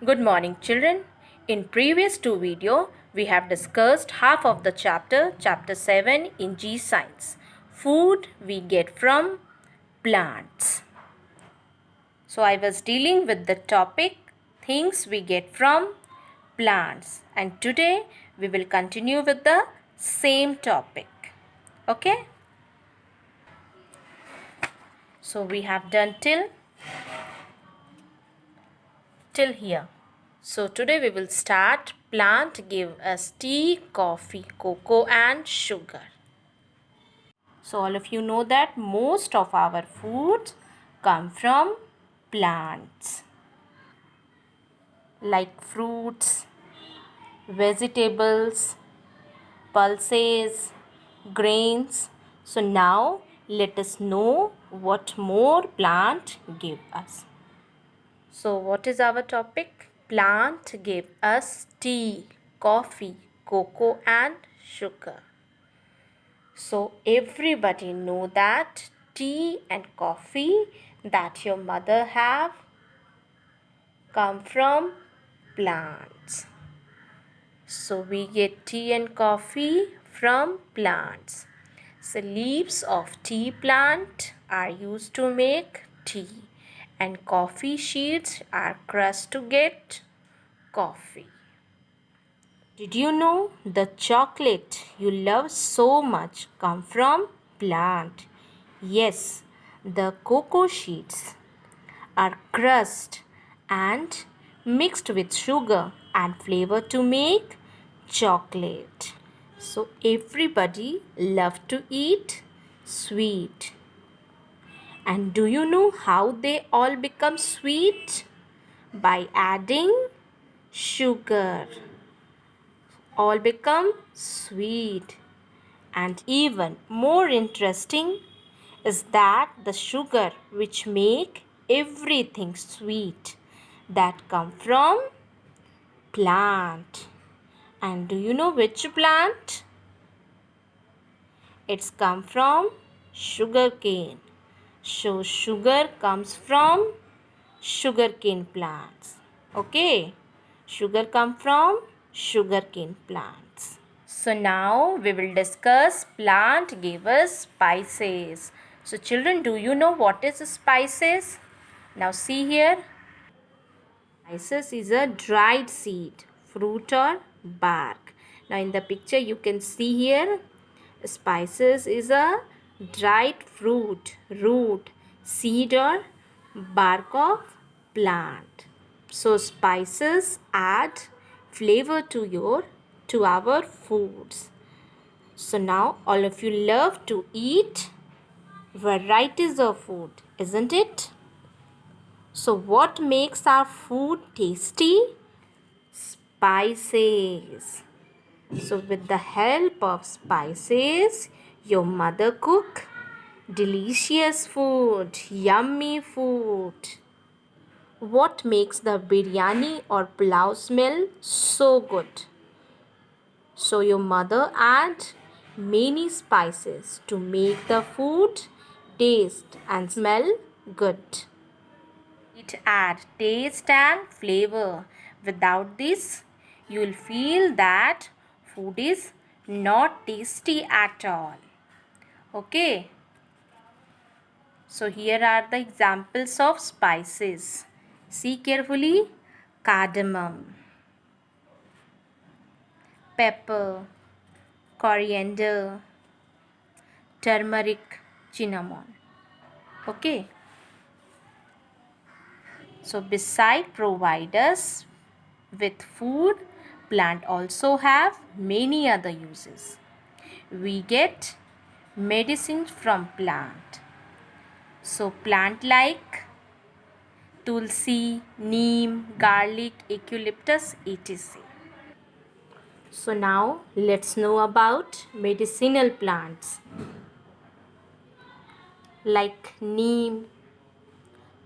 Good morning, children. In previous two video, we have discussed half of the chapter 7 in G Science. Food we get from plants. So I was dealing with the topic things we get from plants, and today we will continue with the same topic. Okay? So we have done till here. So today we will start plant give us tea, coffee, cocoa and sugar. So all of you know that most of our foods come from plants like fruits, vegetables, pulses, grains. So now let us know what more plant give us. So what is our topic? Plant give us tea, coffee, cocoa and sugar. So everybody know that tea and coffee that your mother have come from plants. So we get tea and coffee from plants. So leaves of tea plant are used to make tea and coffee seeds are crushed to get coffee. Did you know the chocolate you love so much come from plant? Yes, the cocoa seeds are crushed and mixed with sugar and flavor to make chocolate. So everybody love to eat sweet. And do you know how they all become sweet? By adding sugar. All become sweet. And even more interesting is that the sugar which make everything sweet that come from plant. And do you know which plant? It's come from sugar cane. So sugar comes from sugarcane plants. Okay, sugar come from sugarcane plants. So now we will discuss plant give us spices. So children, do you know what is spices? Now see here. Spices is a dried seed, fruit or bark. Now in the picture you can see here, spices is a dried fruit, root, seed or bark of plant. So spices add flavor to our foods. So now all of you love to eat varieties of food, isn't it? So what makes our food tasty? Spices. So with the help of spices, your mother cook delicious food, yummy food. What makes the biryani or pulao smell so good? So your mother add many spices to make the food taste and smell good. It add taste and flavor. Without this, you will feel that food is not tasty at all. Okay. So here are the examples of spices. See carefully. Cardamom, pepper, coriander, turmeric, cinnamon. Okay. So beside provide us with food, plant also have many other uses. We get medicine from plant. So plant like tulsi, neem, garlic, eucalyptus, etc. So now let's know about medicinal plants like neem,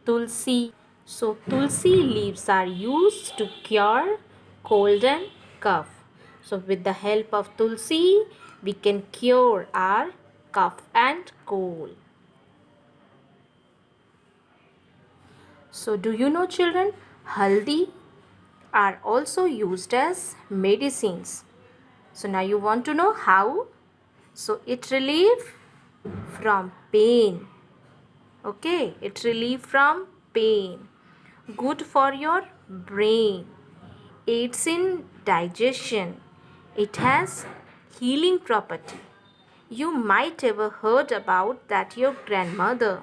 tulsi. So tulsi leaves are used to cure cold and cough. So with the help of tulsi, we can cure our cough and cold. So do you know children, haldi are also used as medicines. So now you want to know how? So it relieve from pain. Okay, it relieve from pain. Good for your brain. Aids in digestion. It has healing property. You might ever heard about that your grandmother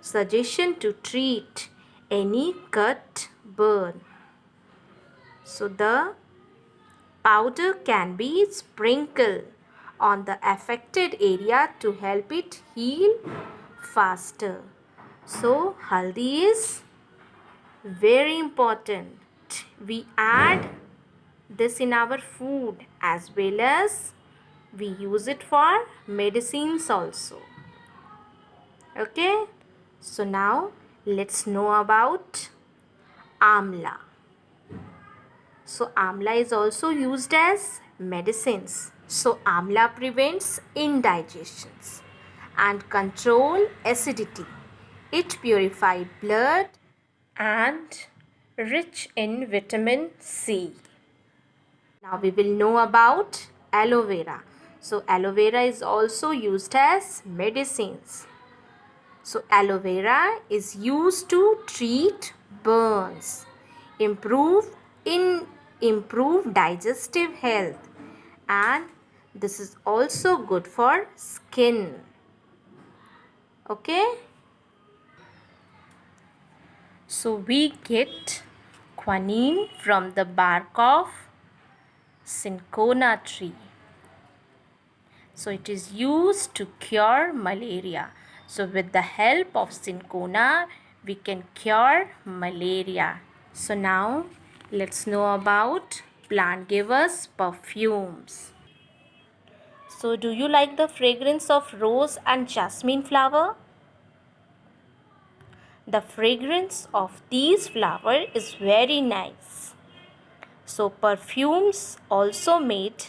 suggestion to treat any cut burn. So the powder can be sprinkled on the affected area to help it heal faster. So haldi is very important. We add this in our food as well as we use it for medicines also. Okay, so now let's know about amla. So amla is also used as medicines. So amla prevents indigestions and control acidity. It purifies blood and rich in vitamin C. Now we will know about aloe vera. So aloe vera is also used as medicines. So aloe vera is used to treat burns, improve digestive health, and this is also good for skin. Okay? So we get quinine from the bark of cinchona tree. So it is used to cure malaria. So with the help of cinchona, we can cure malaria. So now let's know about plant givers perfumes. So do you like the fragrance of rose and jasmine flower? The fragrance of these flowers is very nice. So perfumes also made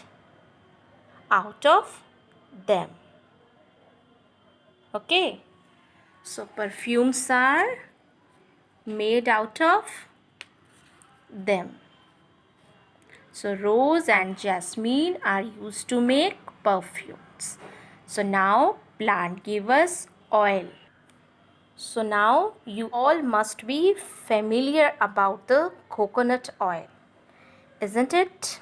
out of them. Okay, so perfumes are made out of them. So rose and jasmine are used to make perfumes. So now plant give us oil. So now you all must be familiar about the coconut oil, isn't it?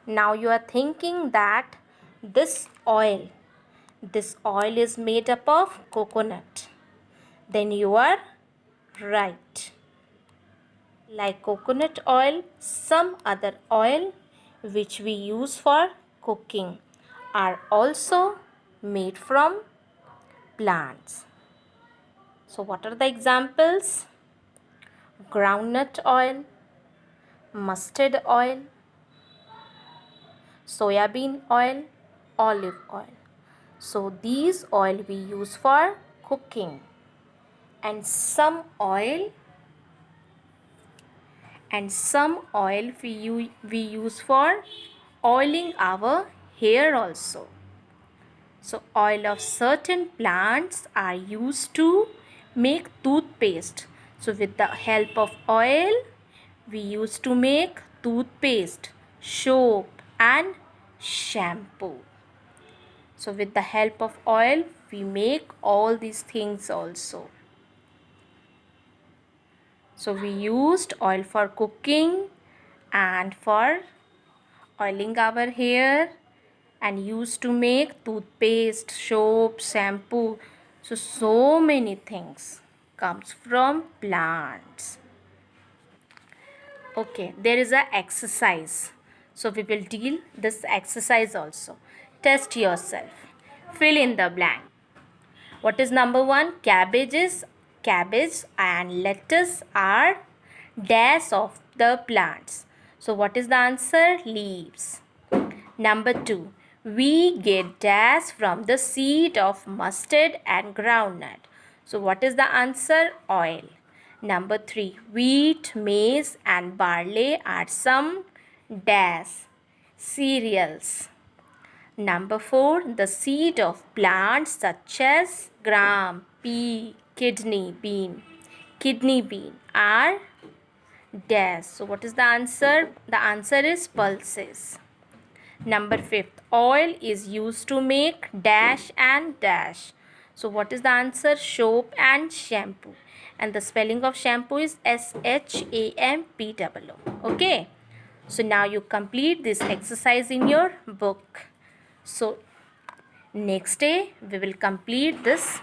Now you are thinking that this oil is made up of coconut. Then you are right. Like coconut oil, some other oil which we use for cooking are also made from plants. So what are the examples? Groundnut oil, mustard oil, soybean oil, olive oil. So these oil we use for cooking, and some oil we use for oiling our hair also. So oil of certain plants are used to make toothpaste. So with the help of oil, we used to make toothpaste, soap and shampoo. So with the help of oil, we make all these things also. So we used oil for cooking and for oiling our hair, and used to make toothpaste, soap, shampoo. So many things comes from plants. Okay, there is a exercise. So we will deal this exercise also. Test yourself. Fill in the blank. What is number 1? Cabbage and lettuce are dash of the plants. So what is the answer? Leaves. Number 2. We get dash from the seed of mustard and groundnut. So what is the answer? Oil. Number 3. Wheat, maize and barley are some dash cereals. Number 4. The seed of plants such as gram, pea, kidney bean are dash. So what is the answer? The answer is pulses. Number 5th, oil is used to make dash and dash. So what is the answer? Soap and shampoo. And the spelling of shampoo is SHAMPOO. Okay. So now you complete this exercise in your book. So next day we will complete this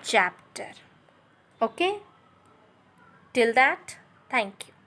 chapter. Okay. Till that, thank you.